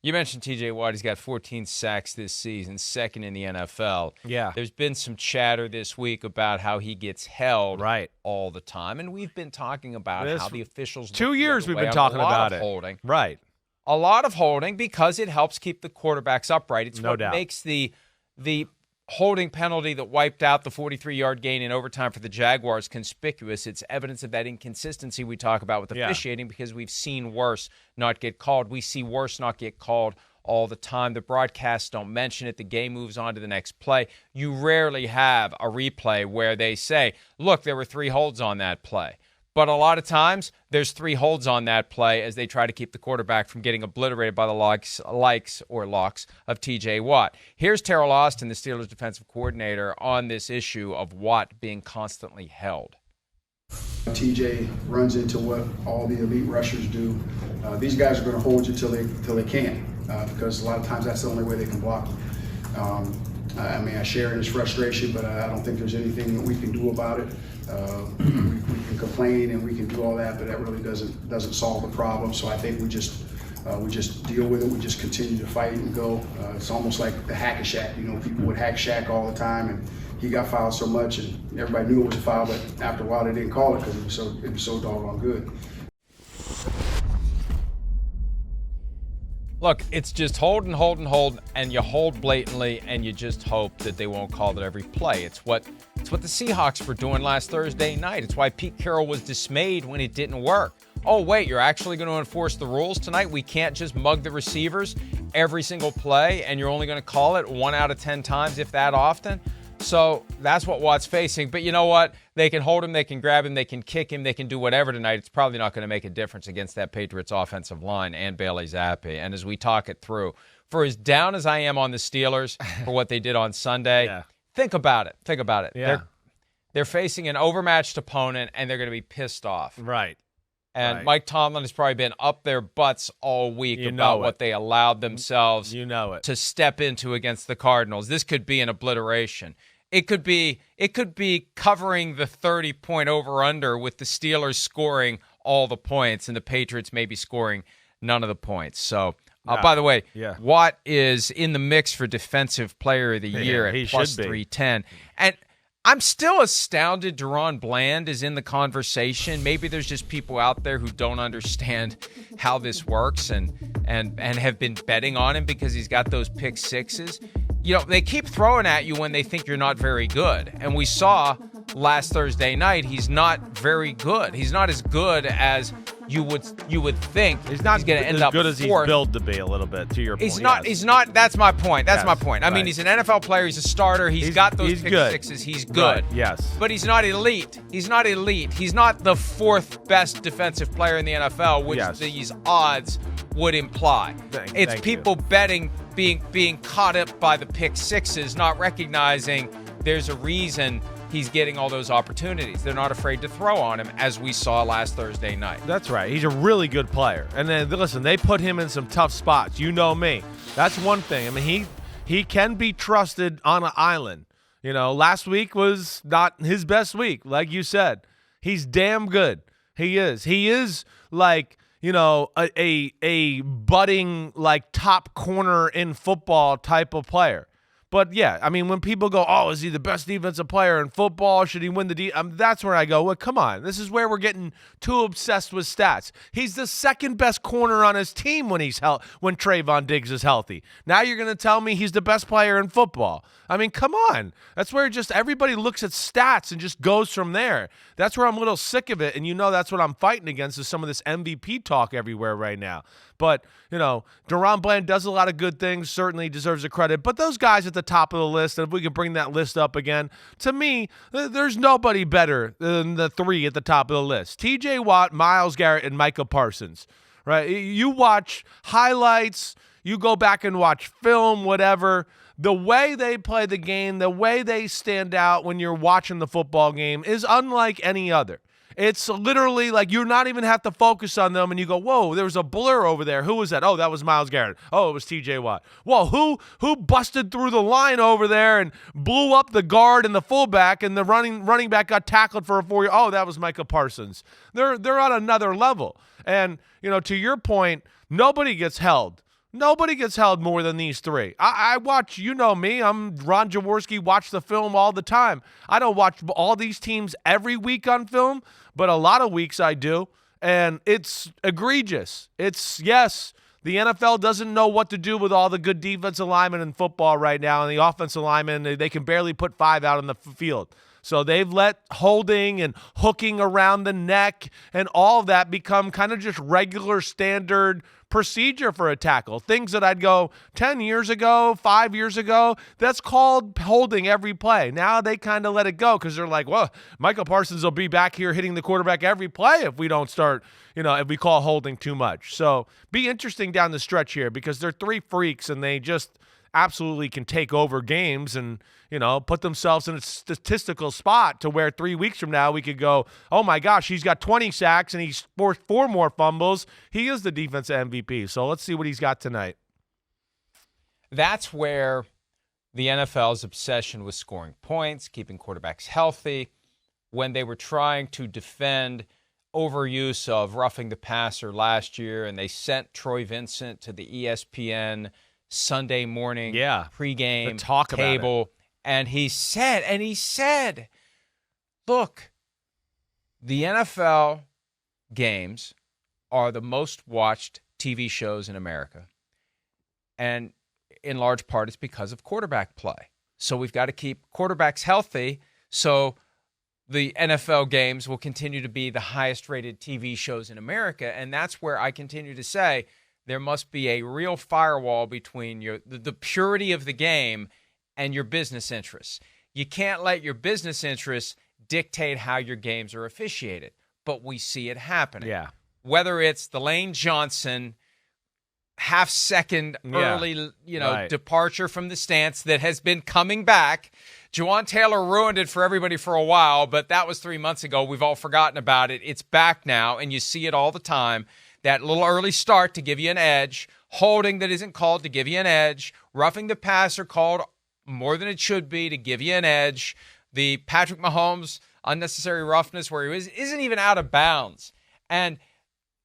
You mentioned T.J. Watt. He's got 14 sacks this season, second in the NFL. Yeah. There's been some chatter this week about how he gets held right all the time, and we've been talking about how the officials 2 years we've been on talking a lot about of it. Holding. Right. A lot of holding because it helps keep the quarterbacks upright. It's No what doubt. makes the holding penalty that wiped out the 43-yard gain in overtime for the Jaguars conspicuous. It's evidence of that inconsistency we talk about with officiating because we've seen worse not get called. We see worse not get called all the time. The broadcasts don't mention it. The game moves on to the next play. You rarely have a replay where they say, look, there were 3 holds on that play. But a lot of times, there's 3 holds on that play as they try to keep the quarterback from getting obliterated by the locks of T.J. Watt. Here's Terrell Austin, the Steelers defensive coordinator, on this issue of Watt being constantly held. T.J. runs into what all the elite rushers do. These guys are going to hold you till they can't, because a lot of times that's the only way they can block you. I share in his frustration, but I don't think there's anything that we can do about it. We can complain and we can do all that, but that really doesn't solve the problem. So I think we just deal with it. We just continue to fight and go. It's almost like the hack a Shaq. People would hack Shaq all the time, and he got fouled so much, and everybody knew it was a foul. But after a while, they didn't call it because it was so doggone good. Look, it's just hold, and you hold blatantly, and you just hope that they won't call it every play. It's what the Seahawks were doing last Thursday night. It's why Pete Carroll was dismayed when it didn't work. Oh, wait, you're actually going to enforce the rules tonight? We can't just mug the receivers every single play, and you're only going to call it 1 out of 10 times, if that often? So that's what Watt's facing. But you know what? They can hold him, they can grab him, they can kick him, they can do whatever tonight. It's probably not going to make a difference against that Patriots offensive line and Bailey Zappi. And as we talk it through, for as down as I am on the Steelers for what they did on Sunday, think about it. Yeah. They're facing an overmatched opponent, and they're going to be pissed off. Right. And Mike Tomlin has probably been up their butts all week about what they allowed themselves to step into against the Cardinals. This could be an obliteration. It could be covering the 30-point over-under with the Steelers scoring all the points and the Patriots maybe scoring none of the points. So, by the way, Watt is in the mix for Defensive Player of the Year at plus 310. And I'm still astounded DaRon Bland is in the conversation. Maybe there's just people out there who don't understand how this works and have been betting on him because he's got those pick sixes. They keep throwing at you when they think you're not very good. And we saw last Thursday night he's not very good. He's not as good as you would think. He's not going to end up as good as he's billed to be a little bit, to your point. He's not. That's my point. That's my point. I mean, he's an NFL player. He's a starter. He's got those pick sixes. He's good. Right, yes. But he's not elite. He's not the 4th best defensive player in the NFL, which these odds would imply. It's people betting being caught up by the pick sixes, not recognizing there's a reason he's getting all those opportunities. They're not afraid to throw on him, as we saw last Thursday night. That's right. He's a really good player. And then, listen, they put him in some tough spots. You know me. That's one thing. I mean, he can be trusted on an island. Last week was not his best week, like you said. He's damn good. He is. He is like, a budding, like, top corner in football type of player. But, yeah, I mean, when people go, oh, is he the best defensive player in football? Should he win the that's where I go, well, come on. This is where we're getting too obsessed with stats. He's the second best corner on his team when when Trayvon Diggs is healthy. Now you're going to tell me he's the best player in football. I mean, come on. That's where just everybody looks at stats and just goes from there. That's where I'm a little sick of it, and that's what I'm fighting against is some of this MVP talk everywhere right now. But, DaRon Bland does a lot of good things, certainly deserves the credit. But those guys at the top of the list, and if we can bring that list up again, to me, there's nobody better than the 3 at the top of the list. T.J. Watt, Myles Garrett, and Micah Parsons, right? You watch highlights, you go back and watch film, whatever. The way they play the game, the way they stand out when you're watching the football game is unlike any other. It's literally like you not even have to focus on them, and you go, whoa, there was a blur over there. Who was that? Oh, that was Myles Garrett. Oh, it was T.J. Watt. Whoa, who busted through the line over there and blew up the guard and the fullback, and the running back got tackled for a 4-yard? Oh, that was Micah Parsons. They're on another level. And, to your point, nobody gets held Nobody gets held more than these three. I watch, you know me, I'm Ron Jaworski, watch the film all the time. I don't watch all these teams every week on film, but a lot of weeks I do, and it's egregious. Yes, the NFL doesn't know what to do with all the good defensive linemen in football right now, and the offensive linemen, they can barely put 5 out on the field. So they've let holding and hooking around the neck and all of that become kind of just regular standard procedure for a tackle. Things that I'd go 10 years ago, 5 years ago, that's called holding every play. Now they kind of let it go because they're like, well, Michael Parsons will be back here hitting the quarterback every play if we don't start, if we call holding too much. So be interesting down the stretch here because they're three freaks and they just absolutely can take over games and, put themselves in a statistical spot to where 3 weeks from now we could go, oh my gosh, he's got 20 sacks and he's forced 4 more fumbles. He is the defensive MVP. So let's see what he's got tonight. That's where the NFL's obsession with scoring points, keeping quarterbacks healthy, when they were trying to defend overuse of roughing the passer last year and they sent Troy Vincent to the ESPN Sunday morning pregame talk table. And he said, look, the NFL games are the most watched TV shows in America. And in large part, it's because of quarterback play. So we've got to keep quarterbacks healthy. So the NFL games will continue to be the highest rated TV shows in America. And that's where I continue to say there must be a real firewall between the purity of the game and your business interests. You can't let your business interests dictate how your games are officiated, but we see it happening. Yeah. Whether it's the Lane Johnson half-second early, departure from the stance that has been coming back. Juwan Taylor ruined it for everybody for a while, but that was 3 months ago. We've all forgotten about it. It's back now, and you see it all the time. That little early start to give you an edge, holding that isn't called to give you an edge, roughing the passer called more than it should be to give you an edge, the Patrick Mahomes unnecessary roughness where he isn't even out of bounds, and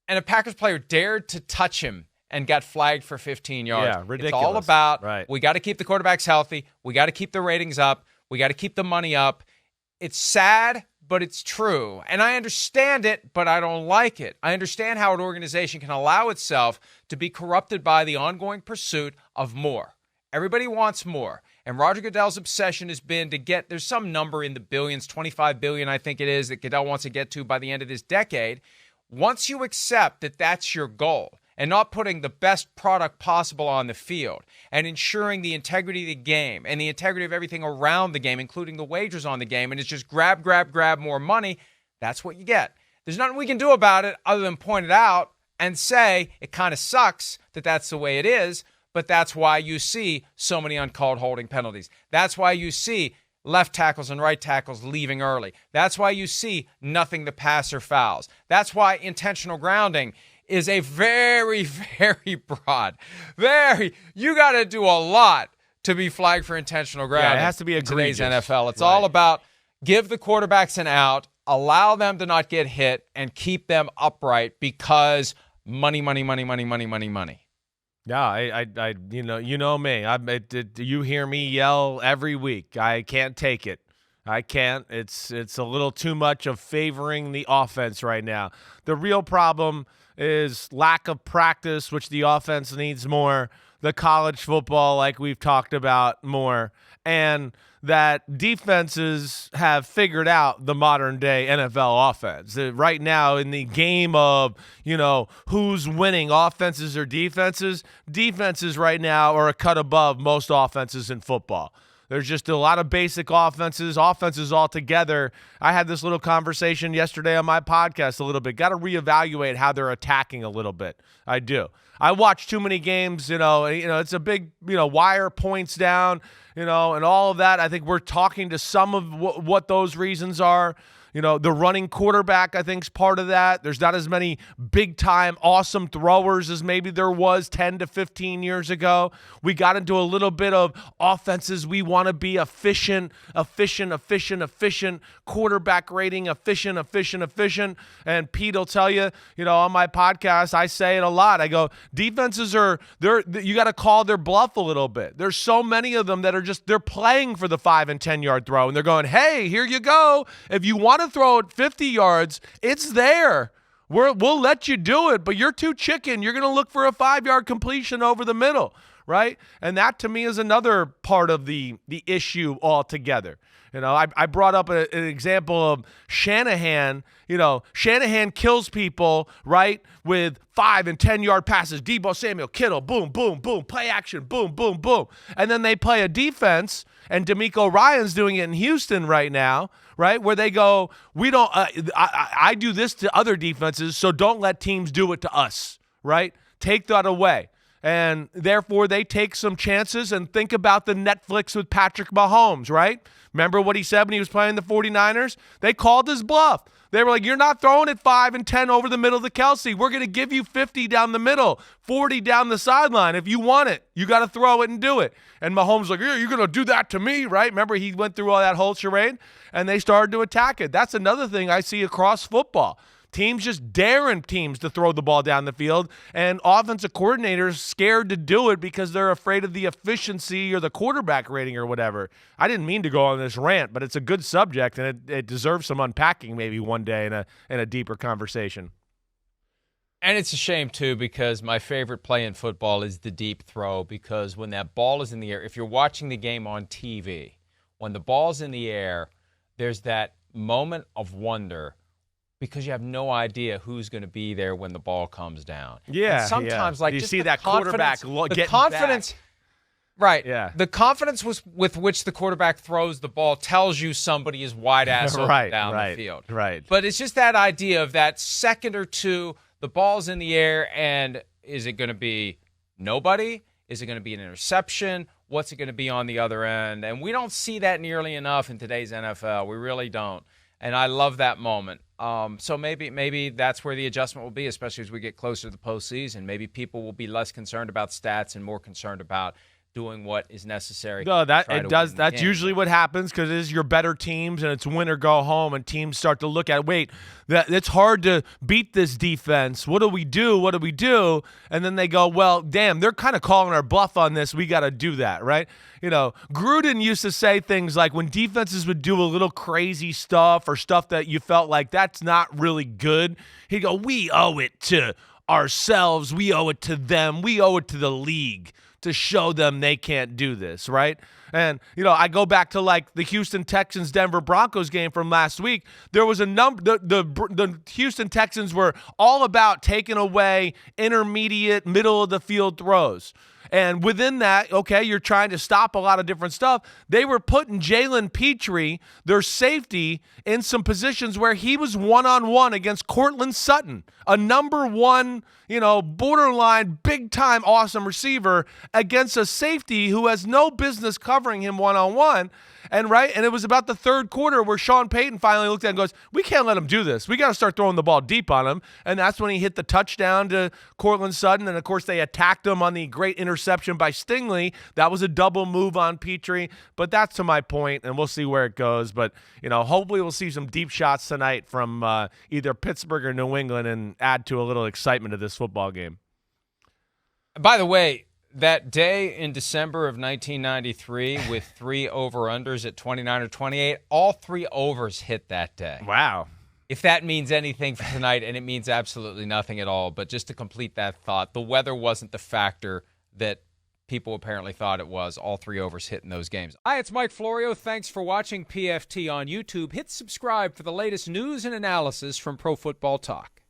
a Packers player dared to touch him and got flagged for 15 yards. Yeah, ridiculous. It's all about we got to keep the quarterbacks healthy, we got to keep the ratings up, we got to keep the money up. It's sad, but it's true. And I understand it, but I don't like it. I understand how an organization can allow itself to be corrupted by the ongoing pursuit of more. Everybody wants more. And Roger Goodell's obsession has been to get, there's some number in the billions, 25 billion I think it is, that Goodell wants to get to by the end of this decade. Once you accept that that's your goal and not putting the best product possible on the field and ensuring the integrity of the game and the integrity of everything around the game, including the wagers on the game, and it's just grab more money, that's what you get. There's nothing we can do about it other than point it out and say it kind of sucks that that's the way it is, but that's why you see so many uncalled holding penalties. That's why you see left tackles and right tackles leaving early. That's why you see nothing the passer fouls. That's why intentional grounding is a very, very broad, you got to do a lot to be flagged for intentional grounding. Yeah, it has to be egregious. Today's NFL. It's all about give the quarterbacks an out, allow them to not get hit, and keep them upright because money. Yeah, you know me. You hear me yell every week. I can't take it. I can't. It's a little too much of favoring the offense right now. The real problem is lack of practice, which the offense needs more, the college football, like we've talked about, more, and that defenses have figured out the modern-day NFL offense. Right now, in the game of, who's winning, offenses or defenses, defenses right now are a cut above most offenses in football. There's just a lot of basic offenses altogether. I had this little conversation yesterday on my podcast a little bit. Got to reevaluate how they're attacking a little bit. I do. I watch too many games, it's a big, wire points down, and all of that. I think we're talking to some of what those reasons are. The running quarterback, I think, is part of that. There's not as many big-time, awesome throwers as maybe there was 10 to 15 years ago. We got into a little bit of offenses. We want to be efficient, quarterback rating, efficient. And Pete will tell you, on my podcast, I say it a lot. I go, defenses you got to call their bluff a little bit. There's so many of them that are they're playing for the 5 and 10 yard throw, and they're going, hey, here you go. If you want to throw it 50 yards, it's there. We'll let you do it, but you're too chicken. You're going to look for a 5-yard completion over the middle, right? And that, to me, is another part of the issue altogether. I brought up an example of Shanahan. Shanahan kills people, right, with 5 and 10 yard passes. Deebo Samuel, Kittle, boom, boom, boom, play action, boom, boom, boom. And then they play a defense, and DeMeco Ryans doing it in Houston right now, right, where they go, we don't. I do this to other defenses, so don't let teams do it to us, right? Take that away. And therefore, they take some chances. And think about the Netflix with Patrick Mahomes, right? Remember what he said when he was playing the 49ers? They called his bluff. They were like, you're not throwing it 5 and 10 over the middle to Kelsey. We're going to give you 50 down the middle, 40 down the sideline. If you want it, you got to throw it and do it. And Mahomes like, yeah, you're going to do that to me, right? Remember, he went through all that whole charade, and they started to attack it. That's another thing I see across football. Teams just daring teams to throw the ball down the field, and offensive coordinators scared to do it because they're afraid of the efficiency or the quarterback rating or whatever. I didn't mean to go on this rant, but it's a good subject, and it deserves some unpacking maybe one day in a deeper conversation. And it's a shame, too, because my favorite play in football is the deep throw, because when that ball is in the air, if you're watching the game on TV, when the ball's in the air, there's that moment of wonder because you have no idea who's going to be there when the ball comes down. Yeah. And sometimes, you just see that quarterback get confidence. Back. Right. Yeah. The confidence with which the quarterback throws the ball tells you somebody is wide-ass open down the field. Right. But it's just that idea of that second or two, the ball's in the air, and is it going to be nobody? Is it going to be an interception? What's it going to be on the other end? And we don't see that nearly enough in today's NFL. We really don't. And I love that moment. So maybe that's where the adjustment will be, especially as we get closer to the postseason. Maybe people will be less concerned about stats and more concerned about doing what is necessary. No, that's usually what happens because it is your better teams and it's win or go home, and teams start to look at, wait, it's hard to beat this defense. What do we do? And then they go, well, damn, they're kind of calling our bluff on this. We got to do that, right? Gruden used to say things like when defenses would do a little crazy stuff or stuff that you felt like that's not really good, he'd go, we owe it to ourselves. We owe it to them. We owe it to the league to show them they can't do this, right? And, I go back to like the Houston Texans-Denver Broncos game from last week. There was a the Houston Texans were all about taking away intermediate, middle-of-the-field throws. And within that, okay, you're trying to stop a lot of different stuff. They were putting Jalen Petrie, their safety, in some positions where he was one-on-one against Cortland Sutton, a number one, borderline, big-time awesome receiver against a safety who has no business covering him one-on-one. And it was about the third quarter where Sean Payton finally looked at it and goes, we can't let him do this. We got to start throwing the ball deep on him. And that's when he hit the touchdown to Cortland Sutton. And, of course, they attacked him on the great interception by Stingley. That was a double move on Petrie. But that's to my point, and we'll see where it goes. But, hopefully we'll see some deep shots tonight from either Pittsburgh or New England and add to a little excitement to this football game. By the way, that day in December of 1993 with 3 over-unders at 29 or 28, all 3 overs hit that day. Wow. If that means anything for tonight, and it means absolutely nothing at all, but just to complete that thought, the weather wasn't the factor that people apparently thought it was. All 3 overs hit in those games. Hi, it's Mike Florio. Thanks for watching PFT on YouTube. Hit subscribe for the latest news and analysis from Pro Football Talk.